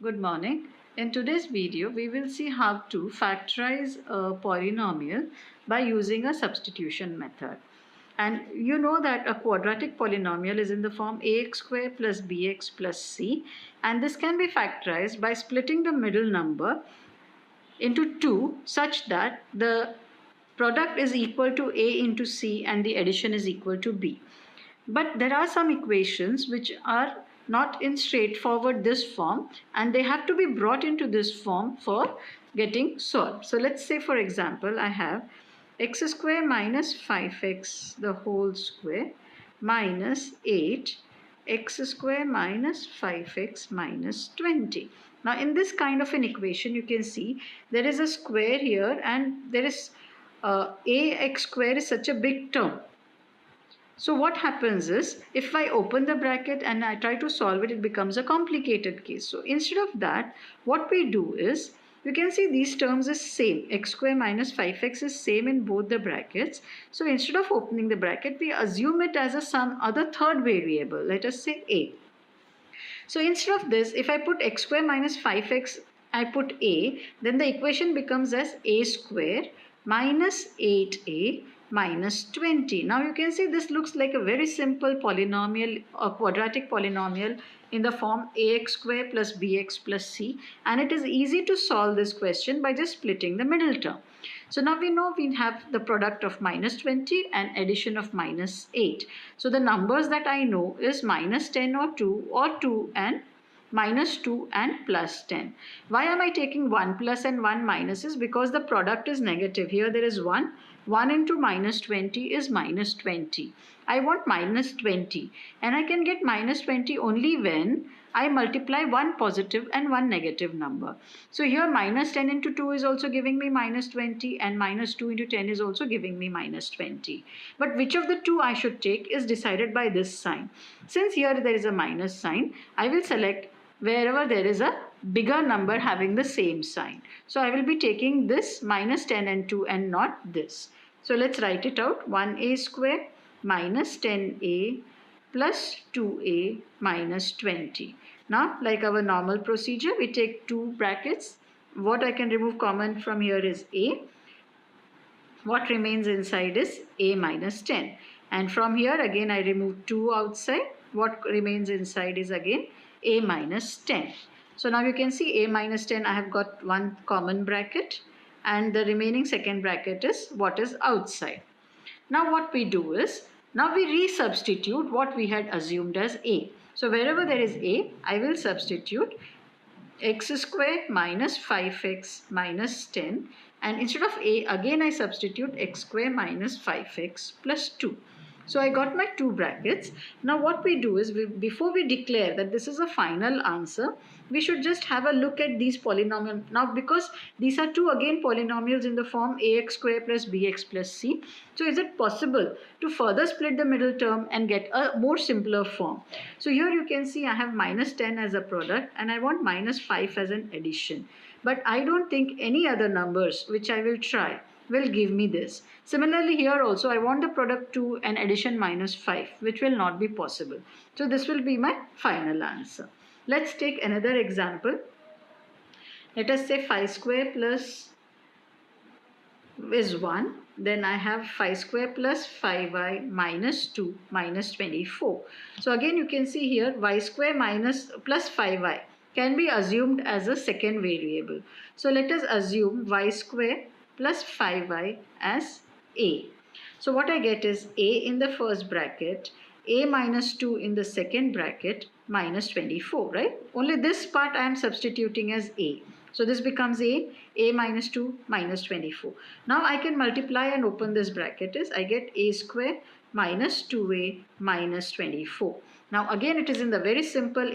Good morning. In today's video, we will see how to factorize a polynomial by using a substitution method. And you know that a quadratic polynomial is in the form ax squared plus bx plus c, and this can be factorized by splitting the middle number into 2 such that the product is equal to a into c and the addition is equal to b. But there are some equations which are not in straightforward this form, and they have to be brought into this form for getting solved. So let's say, for example, I have x square minus 5x the whole square minus 8 x square minus 5x minus 20. Now in this kind of an equation, you can see there is a square here and there is ax square is such a big term. So what happens is, if I open the bracket and I try to solve it, it becomes a complicated case. So instead of that, what we do is, you can see these terms is same. X square minus 5x is same in both the brackets. So instead of opening the bracket, we assume it as a some other third variable. Let us say a. So instead of this, if I put x square minus 5x, I put a, then the equation becomes as a square minus 8a minus 20. Now you can see this looks like a very simple polynomial or quadratic polynomial in the form ax square plus bx plus c, and it is easy to solve this question by just splitting the middle term. So now we know we have the product of minus 20 and addition of minus 8. So the numbers that I know is minus 10 or 2 and minus 2 and plus 10. Why am I taking 1 plus and 1 minus is because the product is negative. Here there is 1. 1 into minus 20 is minus 20. I want minus 20, and I can get minus 20 only when I multiply one positive and one negative number. So here minus 10 into 2 is also giving me minus 20, and minus 2 into 10 is also giving me minus 20. But which of the two I should take is decided by this sign. Since here there is a minus sign, I will select wherever there is a bigger number having the same sign. So I will be taking this minus 10 and 2 and not this. So let's write it out. 1a square minus 10a plus 2a minus 20. Now, like our normal procedure, we take two brackets. What I can remove common from here is a. What remains inside is a minus 10. And from here again I remove 2 outside. What remains inside is again a minus 10. So now you can see a minus 10, I have got one common bracket, and the remaining second bracket is what is outside. Now what we do is, now we resubstitute what we had assumed as a. So wherever there is a, I will substitute x square minus 5x minus 10, and instead of a, again I substitute x square minus 5x plus 2. So I got my two brackets. Now what we do is, before we declare that this is a final answer, we should just have a look at these polynomials. Now because these are two again polynomials in the form ax square plus bx plus c, so is it possible to further split the middle term and get a more simpler form? So here you can see I have minus 10 as a product and I want minus 5 as an addition. But I don't think any other numbers which I will try will give me this. Similarly here also I want the product 2 and addition minus 5, which will not be possible. So this will be my final answer. Let's take another example. Let us say 5 square plus is 1. Then I have 5 square plus 5y minus 2 minus 24. So again you can see here y square minus plus 5y can be assumed as a second variable. So let us assume y square plus 5y as a. So what I get is a in the first bracket, a minus 2 in the second bracket, minus 24, right? Only this part I am substituting as a. So this becomes a minus 2 minus 24. Now I can multiply and open this bracket is I get a square minus 2a minus 24. Now again it is in the very simple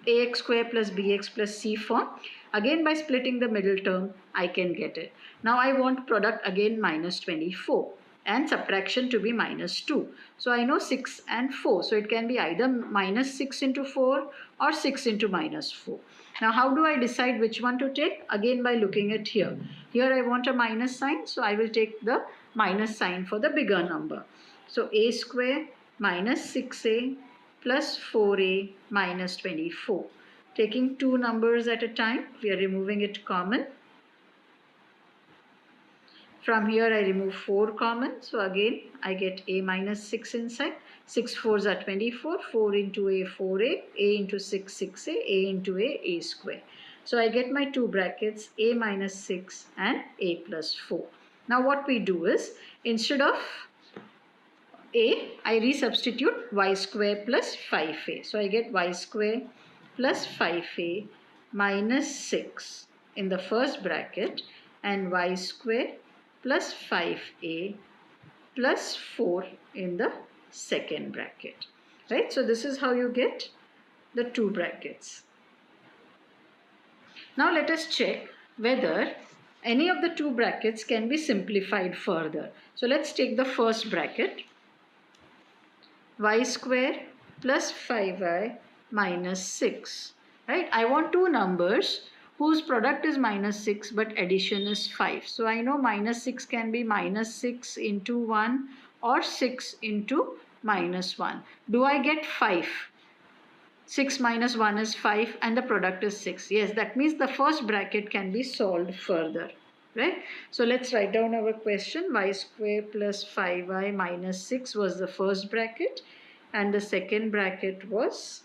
ax square plus bx plus c form. Again by splitting the middle term I can get it. Now I want product again minus 24 and subtraction to be minus 2. So I know 6 and 4. So it can be either minus 6 into 4 or 6 into minus 4. Now how do I decide which one to take? Again by looking at here. Here I want a minus sign, so I will take the minus sign for the bigger number. So a square minus 6a plus 4a minus 24. Taking two numbers at a time, we are removing it common. From here I remove 4 common, so again I get a minus 6 inside. 6 4s are 24, 4 into a 4a, a into 6 6a, a into a square. So I get my two brackets a minus 6 and a plus 4. Now what we do is, instead of a, I resubstitute y square plus 5a. So I get y square plus 5a minus 6 in the first bracket and y square plus 5a plus 4 in the second bracket. Right? So this is how you get the two brackets. Now let us check whether any of the two brackets can be simplified further. So let's take the first bracket. Y square plus 5y minus 6. Right? I want two numbers whose product is minus 6 but addition is 5. So I know minus 6 can be minus 6 into 1 or 6 into minus 1. Do I get 5? 6 minus 1 is 5 and the product is 6. Yes, that means the first bracket can be solved further. Right? So let's write down our question. Y square plus 5y minus 6 was the first bracket and the second bracket was,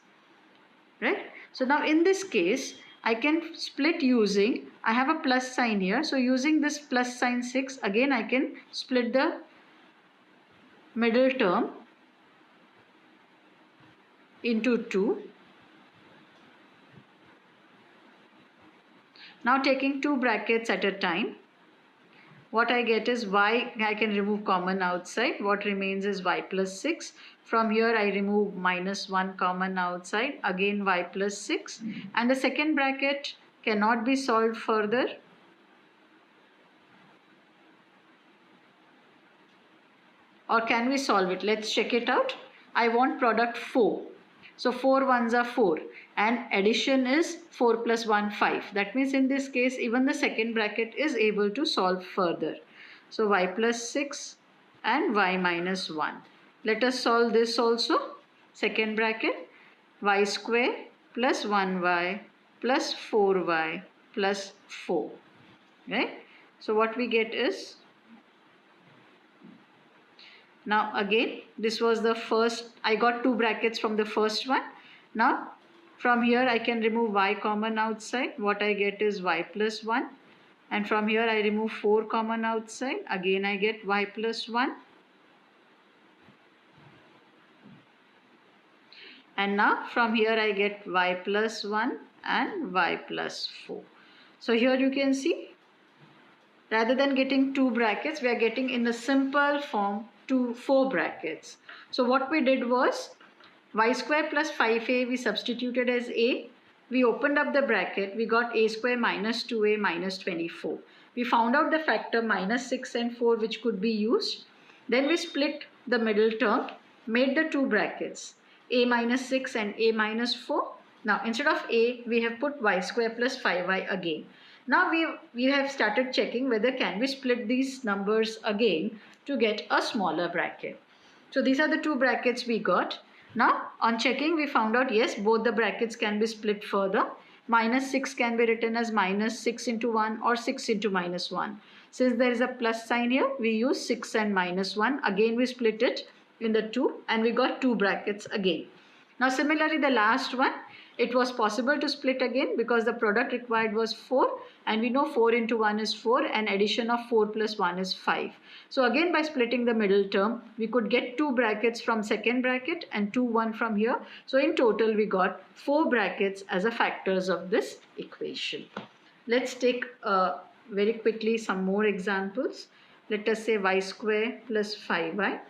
right? So now in this case, I can split using, I have a plus sign here. So using this plus sign 6, again I can split the middle term into 2. Now taking two brackets at a time, what I get is y, I can remove common outside. What remains is y plus 6. From here I remove minus 1 common outside, again y plus 6. And the second bracket cannot be solved further. Or can we solve it? Let's check it out. I want product 4. So 4 ones are 4 and addition is 4 plus 1 5. That means in this case even the second bracket is able to solve further. So y plus 6 and y minus 1. Let us solve this also. Second bracket, y square plus 1y plus 4y plus 4. Right? So what we get is, now again this was the first, I got two brackets from the first one. Now from here I can remove y common outside. What I get is y plus 1. And from here I remove 4 common outside. Again I get y plus 1. And now from here I get y plus 1 and y plus 4. So here you can see, rather than getting two brackets, we are getting in the simple form 4 brackets. So what we did was, y square plus 5a we substituted as a. We opened up the bracket, we got a square minus 2a minus 24. We found out the factor minus 6 and 4 which could be used. Then we split the middle term, made the two brackets, a minus 6 and a minus 4. Now instead of a, we have put y square plus 5y again. Now we have started checking whether can we split these numbers again to get a smaller bracket. So these are the two brackets we got. Now on checking we found out yes, both the brackets can be split further. Minus 6 can be written as minus 6 into 1 or 6 into minus 1. Since there is a plus sign here, we use 6 and minus 1. Again we split it in the 2 and we got two brackets again. Now similarly the last one, it was possible to split again because the product required was 4 and we know 4 into 1 is 4 and addition of 4 plus 1 is 5. So again by splitting the middle term, we could get two brackets from second bracket and 2 1 from here. So in total we got 4 brackets as a factors of this equation. Let's take very quickly some more examples. Let us say y square plus 5y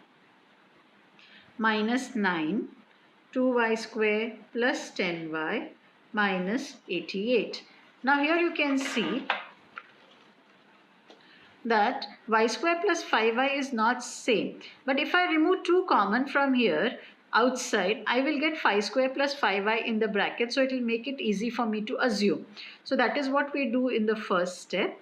minus 9, 2y square plus 10y minus 88. Now here you can see that y square plus 5y is not same. But if I remove 2 common from here outside, I will get 5 square plus 5y in the bracket. So it will make it easy for me to assume. So that is what we do in the first step.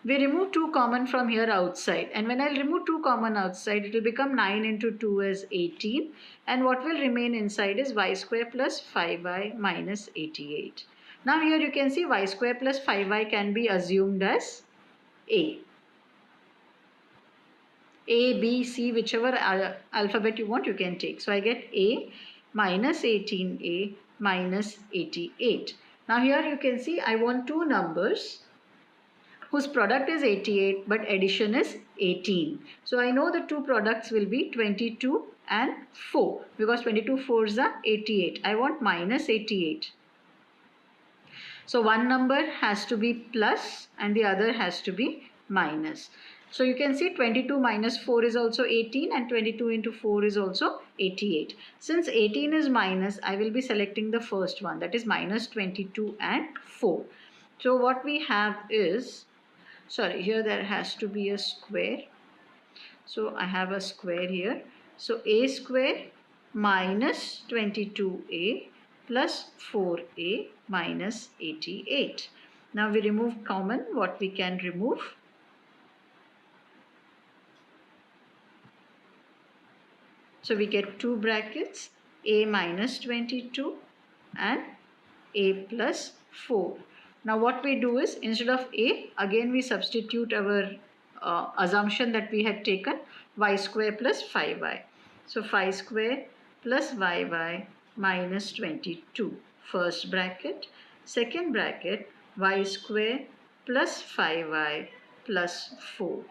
We remove 2 common from here outside, and when I remove 2 common outside, it will become 9 into 2 is 18, and what will remain inside is y square plus 5y minus 88. Now here you can see y square plus 5y can be assumed as a. A, B, C, whichever alphabet you want, you can take. So I get A minus 18A minus 88. Now here you can see I want two numbers whose product is 88 but addition is 18. So I know the two products will be 22 and 4 because 22 fours are 88. I want minus 88. So one number has to be plus and the other has to be minus. So you can see 22 minus 4 is also 18 and 22 into 4 is also 88. Since 18 is minus, I will be selecting the first one, that is minus 22 and 4. So what we have is, sorry, here there has to be a square. So I have a square here. So a square minus 22a plus 4a minus 88. Now we remove common, what we can remove. So we get two brackets, a minus 22 and a plus 4. Now what we do is, instead of a, again we substitute our assumption that we had taken, y square plus 5y. So 5 square plus yy minus 22, first bracket. Second bracket, y square plus 5y plus 4.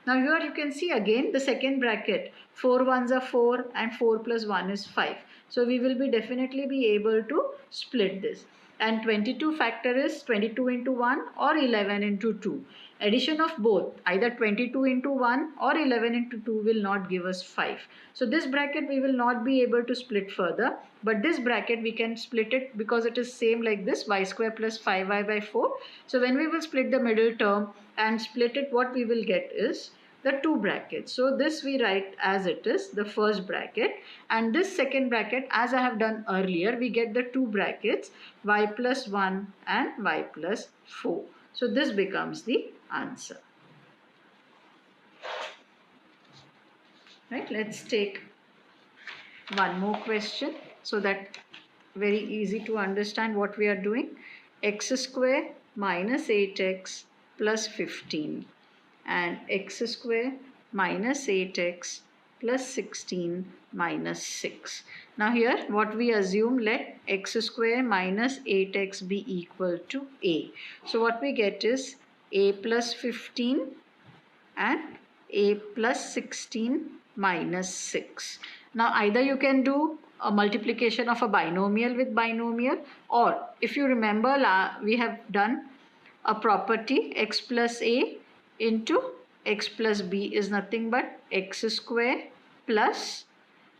Now here you can see again the second bracket, 4 ones are 4 and 4 plus 1 is 5. So we will be definitely be able to split this. And 22 factor is 22 into 1 or 11 into 2. Addition of both, either 22 into 1 or 11 into 2 will not give us 5. So this bracket we will not be able to split further, but this bracket we can split it because it is same like this, y square plus 5y by 4. So when we will split the middle term and split it, what we will get is the two brackets. So this we write as it is, the first bracket, and this second bracket, as I have done earlier, we get the two brackets, y plus 1 and y plus 4. So this becomes the answer. Right, let's take one more question so that very easy to understand what we are doing. X square minus 8x plus 15 and x square minus 8x plus 16 minus 6. Now here what we assume, let x square minus 8x be equal to a. So what we get is a plus 15 and a plus 16 minus 6. Now either you can do a multiplication of a binomial with binomial, or if you remember we have done a property, x plus a into x plus b is nothing but x square plus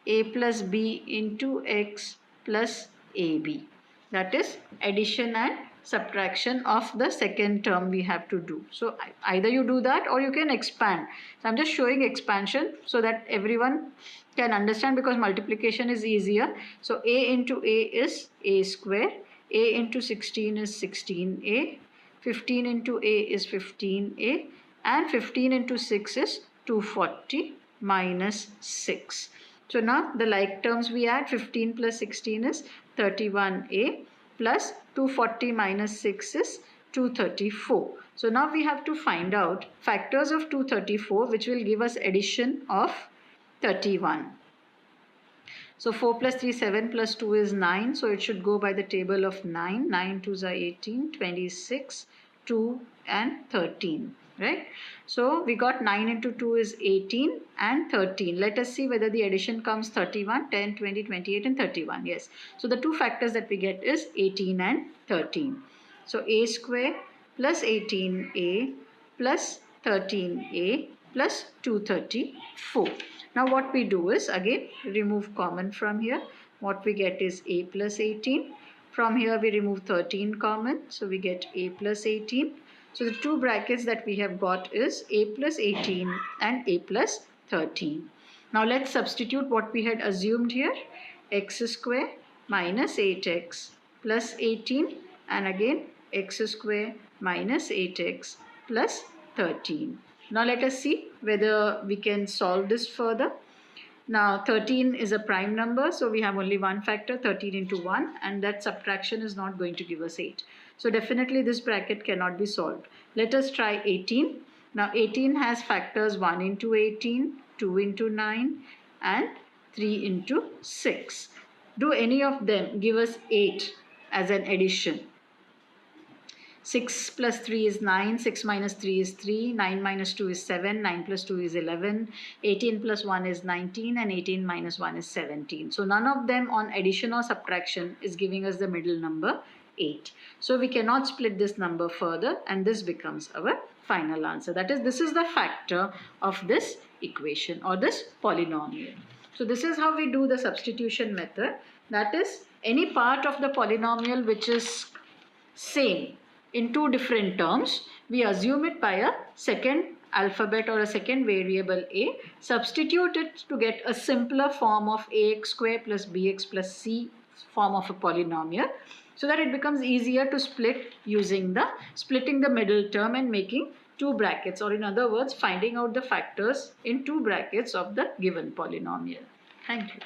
a plus b into x plus ab. That is addition and subtraction of the second term we have to do. So either you do that or you can expand. So I'm just showing expansion so that everyone can understand, because multiplication is easier. So a into a is a square, a into 16 is 16a, 15 into a is 15a, and 15 into 6 is 240 minus 6. So now the like terms we add, 15 plus 16 is 31a plus 240 minus 6 is 234. So now we have to find out factors of 234 which will give us addition of 31. So 4 plus 3, 7 plus 2 is 9. So it should go by the table of 9. 9 2s are 18, 26, 2 and 13. Right? So we got 9 into 2 is 18 and 13. Let us see whether the addition comes 31, 10, 20, 28 and 31. Yes. So the two factors that we get is 18 and 13. So a square plus 18a plus 13a plus 234. Now what we do is, again remove common from here. What we get is a plus 18. From here we remove 13 common. So we get a plus 18. So the two brackets that we have got is a plus 18 and a plus 13. Now let's substitute what we had assumed here. X square minus 8x plus 18 and again x square minus 8x plus 13. Now let us see whether we can solve this further. Now 13 is a prime number, so we have only one factor, 13 into 1, and that subtraction is not going to give us 8. So definitely this bracket cannot be solved. Let us try 18. Now 18 has factors 1 into 18, 2 into 9, and 3 into 6. Do any of them give us 8 as an addition? 6 plus 3 is 9, 6 minus 3 is 3, 9 minus 2 is 7, 9 plus 2 is 11, 18 plus 1 is 19, and 18 minus 1 is 17. So none of them on addition or subtraction is giving us the middle number 8. So we cannot split this number further, and this becomes our final answer. That is, this is the factor of this equation or this polynomial. So this is how we do the substitution method. That is, any part of the polynomial which is same in two different terms, we assume it by a second alphabet or a second variable a, substitute it to get a simpler form of ax square plus bx plus c form of a polynomial, so that it becomes easier to split using the splitting the middle term and making two brackets, or in other words, finding out the factors in two brackets of the given polynomial. Thank you.